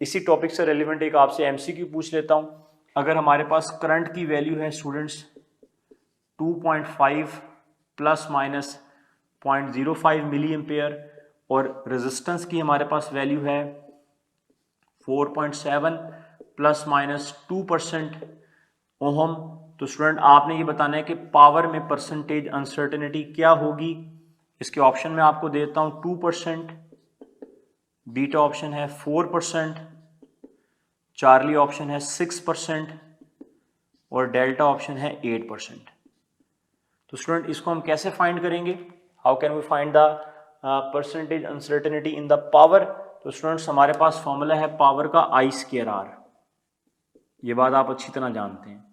इसी टॉपिक से रेलिवेंट एक आपसे एमसीक्यू पूछ लेता हूं। अगर हमारे पास करंट की वैल्यू है students 2.5 plus minus 0.05 milliampere और रेजिस्टेंस की हमारे पास वैल्यू है 4.7 प्लस माइनस 2% ओहम, तो स्टूडेंट आपने ये बताना है कि पावर में परसेंटेज अनसर्टेनिटी क्या होगी। इसके ऑप्शन में आपको देता हूं 2%, बीटा ऑप्शन है 4%, चार्ली ऑप्शन है 6% और डेल्टा ऑप्शन है 8%। तो स्टूडेंट इसको हम कैसे फाइंड करेंगे, how can we find the percentage uncertainty in the power. तो स्टूडेंट्स हमारे पास फॉर्मूला है पावर का आई स्क्वायर आर, ये बात आप अच्छी तरह जानते हैं।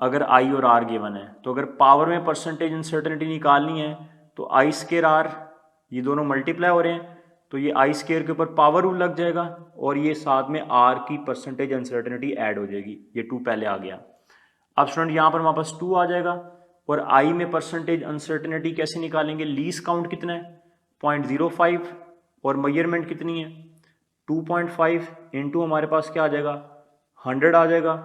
अगर आई और आर गिवन है तो अगर पावर में परसेंटेज अनसर्टेनिटी निकालनी है तो आई स्क्वायर आर, ये दोनों मल्टीप्लाई हो रहे हैं तो ये आई स्क्वायर के ऊपर पावर रूल लग जाएगा और ये साथ में आर की परसेंटेज अनसर्टेनिटी ऐड हो जाएगी, ये 2 पहले आ गया। अब स्टूडेंट यहाँ पर हमारे पास 2 आ जाएगा और आई में परसेंटेज अनसर्टेनिटी कैसे निकालेंगे, लीस्ट काउंट कितना है 0.05 और मेजरमेंट कितनी है 2.5 इंटू हमारे पास क्या आ जाएगा 100 आ जाएगा।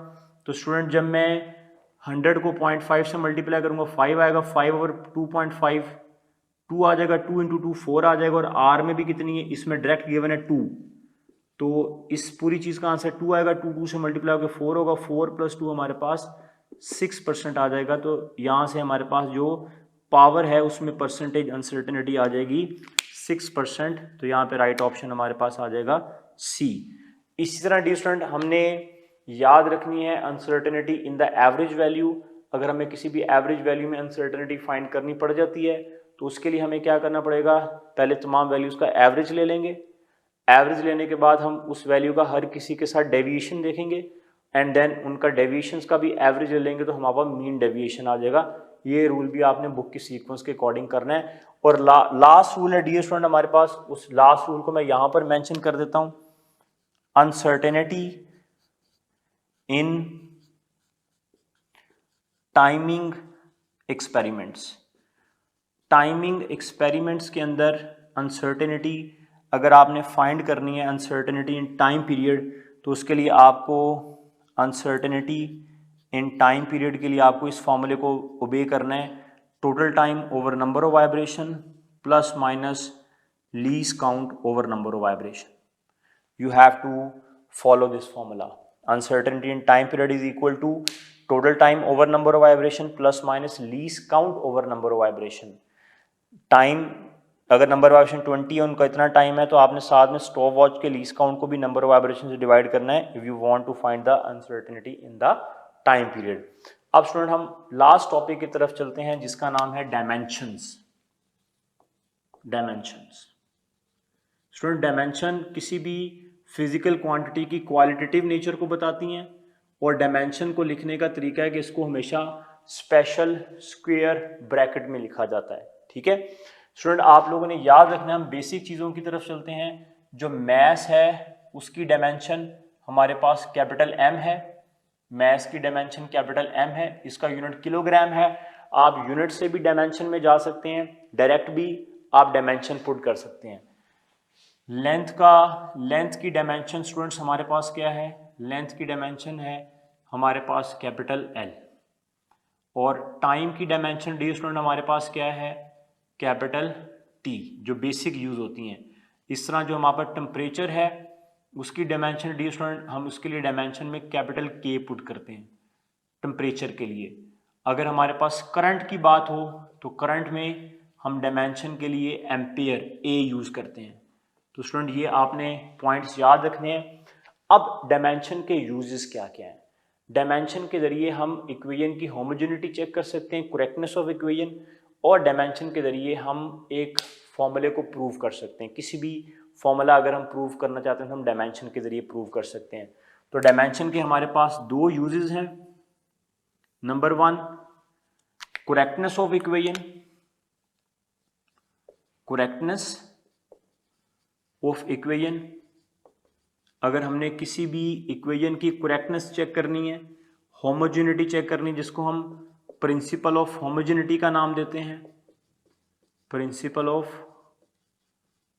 तो स्टूडेंट जब मैं 100 को 0.5 से मल्टीप्लाई करूंगा 5 आएगा, 5 ओवर 2.5 2 आ जाएगा, 2 इंटू 2 4 आ जाएगा और आर में भी कितनी है, इसमें डायरेक्ट गिवन है 2, तो इस पूरी चीज का आंसर 2 आएगा, 2 2 से मल्टीप्लाई होकर 4 होगा, 4 प्लस 2 हमारे पास 6% आ जाएगा। तो यहाँ से हमारे पास जो पावर है उसमें परसेंटेज अनसर्टेनिटी आ जाएगी 6%, तो यहाँ पे राइट ऑप्शन हमारे पास आ जाएगा सी। इसी तरह डी स्टूडेंट हमने याद रखनी है uncertainty in the average value. अगर हमें किसी भी एवरेज वैल्यू में अनसर्टेनिटी फाइंड करनी पड़ जाती है तो उसके लिए हमें क्या करना पड़ेगा, पहले तमाम वैल्यूज का एवरेज ले लेंगे, एवरेज लेने के बाद हम उस वैल्यू का हर किसी के साथ डेविएशन देखेंगे एंड देन उनका डेविएशंस का भी एवरेज ले लेंगे तो हमारे पास मीन डेविएशन आ जाएगा। ये रूल भी आपने बुक की सीक्वेंस के अकॉर्डिंग करना है। और लास्ट रूल है डियर स्टूडेंट हमारे पास, उस लास्ट रूल को मैं यहां पर मेंशन कर देता हूं, अनसर्टेनिटी इन टाइमिंग एक्सपेरिमेंट्स। टाइमिंग एक्सपेरिमेंट्स के अंदर अनसर्टेनिटी अगर आपने फाइंड करनी है अनसर्टेनिटी इन टाइम पीरियड, तो उसके लिए आपको अनसर्टेनिटी इन टाइम पीरियड के लिए आपको इस फॉर्मूले को ओबे करना है, total time over number of vibration plus minus least count over number of vibration. You have to follow this formula. Uncertainty in time period is equal to total time over number of vibration plus minus least count over number of vibration. Time अगर number of vibration 20 है, उनका इतना time है, तो आपने साथ में stopwatch के लीस्ट काउंट को भी नंबर ऑफ वाइब्रेशन से डिवाइड करना है if you want to find the uncertainty in the time period. अब स्टूडेंट हम लास्ट टॉपिक की तरफ चलते हैं जिसका नाम है डायमेंशंस। डायमेंशंस स्टूडेंट, डायमेंशन किसी भी फिजिकल क्वांटिटी की क्वालिटेटिव नेचर को बताती हैं और डायमेंशन को लिखने का तरीका है कि इसको हमेशा स्पेशल स्क्वायर ब्रैकेट में लिखा जाता है। ठीक है स्टूडेंट, आप लोगों ने याद रखना, हम बेसिक चीज़ों की तरफ चलते हैं। जो मैस है उसकी डायमेंशन हमारे पास कैपिटल एम है, मैस की डायमेंशन कैपिटल एम है, इसका यूनिट किलोग्राम है। आप यूनिट से भी डायमेंशन में जा सकते हैं, डायरेक्ट भी आप डायमेंशन पुट कर सकते हैं। लेंथ की डायमेंशन स्टूडेंट्स हमारे पास क्या है, लेंथ की डायमेंशन है हमारे पास कैपिटल एल और टाइम की डायमेंशन डी स्टूडेंट हमारे पास क्या है कैपिटल टी, जो बेसिक यूज होती हैं। इस तरह जो हमारे पास टेम्परेचर है उसकी डायमेंशन डी स्टूडेंट हम उसके लिए डायमेंशन में कैपिटल के पुट करते हैं टेम्परेचर के लिए। अगर हमारे पास करंट की बात हो तो करंट में हम डायमेंशन के लिए एम्पियर ए यूज करते हैं। तो स्टूडेंट ये आपने पॉइंट्स याद रखने हैं। अब डायमेंशन के यूजेस क्या क्या हैं। डायमेंशन के जरिए हम इक्वेशन की होमोजेनिटी चेक कर सकते हैं, करेक्टनेस ऑफ इक्वेशन, और डायमेंशन के जरिए हम एक फॉर्मूले को प्रूव कर सकते हैं। किसी भी फॉर्मूला अगर हम प्रूव करना चाहते हैं तो हम डायमेंशन के जरिए प्रूव कर सकते हैं। तो डायमेंशन के हमारे पास दो यूजेस हैं। Number 1 correctness of equation, correctness of equation, अगर हमने किसी भी इक्वेशन की करेक्टनेस चेक करनी है, होमोजेनिटी चेक करनी है, जिसको हम प्रिंसिपल ऑफ होमोजेनिटी का नाम देते हैं, प्रिंसिपल ऑफ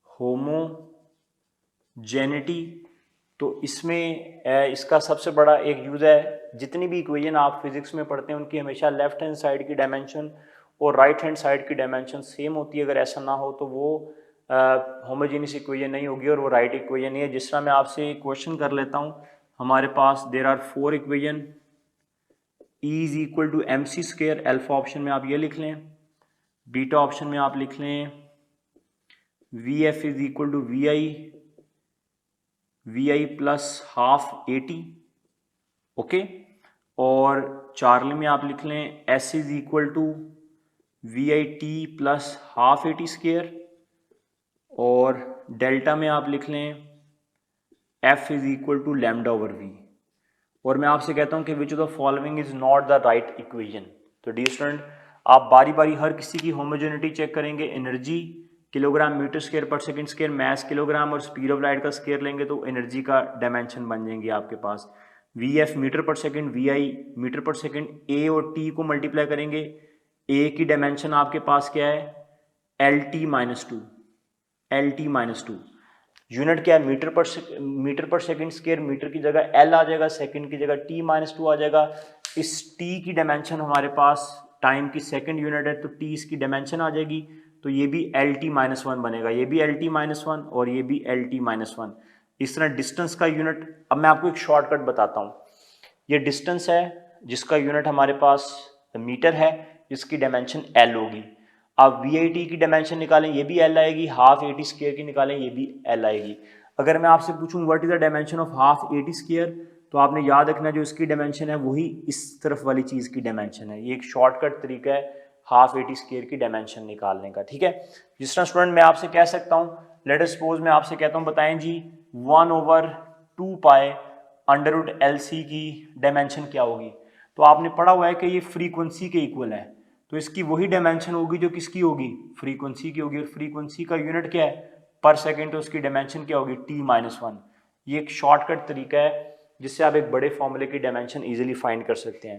होमोजेनिटी, तो इसमें इसका सबसे बड़ा एक यूज़ है, जितनी भी इक्वेशन आप फिजिक्स में पढ़ते हैं उनकी हमेशा लेफ्ट हैंड साइड की डायमेंशन और राइट हैंड साइड की डायमेंशन सेम होती है। अगर ऐसा ना हो तो वो होमोजेनियस इक्वेशन नहीं होगी और वो राइट इक्वेशन नहीं है। जिस तरह मैं आपसे क्वेश्चन कर लेता हूँ, हमारे पास there are 4 equation, E is equal to M C square, alpha option में आप ये लिख लें, बीटा ऑप्शन में आप लिख लें V F is equal to V I plus half A T, okay, और चार्ली में आप लिख लें S is equal to V I T plus half A T square, और डेल्टा में आप लिख लें F is equal to lambda over V. और मैं आपसे कहता हूं कि which of the following is not the right equation. तो डी स्टूडेंट, आप बारी बारी हर किसी की होमोजेनिटी चेक करेंगे। एनर्जी किलोग्राम मीटर स्क्वायर पर सेकंड स्क्वायर, मैस किलोग्राम, और स्पीड ऑफ लाइट का स्क्वायर लेंगे तो एनर्जी का डायमेंशन बन जाएंगे आपके पास। वी एफ मीटर पर सेकंड, वी आई मीटर पर सेकंड, ए और टी को मल्टीप्लाई करेंगे, ए की डायमेंशन आपके पास क्या है, L T minus two, L T minus two. Unit क्या है, मीटर पर सेकंड स्क्वायर, मीटर की जगह एल आ जाएगा, सेकंड की जगह टी माइनस टू आ जाएगा। इस टी की डायमेंशन हमारे पास टाइम की सेकंड यूनिट है तो टी इसकी डायमेंशन आ जाएगी, तो ये भी एल टी माइनस वन बनेगा, ये भी एल टी माइनस वन और ये भी एल टी माइनस वन। इस तरह डिस्टेंस का यूनिट, अब मैं आपको एक शॉर्टकट बताता हूँ। ये डिस्टेंस है जिसका यूनिट हमारे पास मीटर है, जिसकी डायमेंशन एल होगी। आप वी आई टी की डायमेंशन निकालें, ये भी एल आएगी, हाफ ए टी स्क्वायर की निकालें, ये भी एल आएगी। अगर मैं आपसे पूछूं what is the dimension of half A T square, तो आपने याद रखना जो इसकी डायमेंशन है वही इस तरफ वाली चीज की डायमेंशन है। ये एक शॉर्टकट तरीका है हाफ ए टी स्क्वायर की डायमेंशन निकालने का, ठीक है। जिस तरह स्टूडेंट मैं आपसे कह सकता हूँ, लेट अस सपोज मैं आपसे कहता हूँ बताएं जी 1/2 pi under root L C की डायमेंशन क्या होगी। तो आपने पढ़ा हुआ है कि ये फ्रीक्वेंसी के इक्वल है, तो इसकी वही डायमेंशन होगी जो किसकी होगी, फ्रीक्वेंसी की होगी। और फ्रीक्वेंसी का यूनिट क्या है, पर सेकंड, तो उसकी डायमेंशन क्या होगी, टी माइनस वन। ये एक शॉर्टकट तरीका है जिससे आप एक बड़े फॉर्मूले की डायमेंशन इजीली फाइंड कर सकते हैं।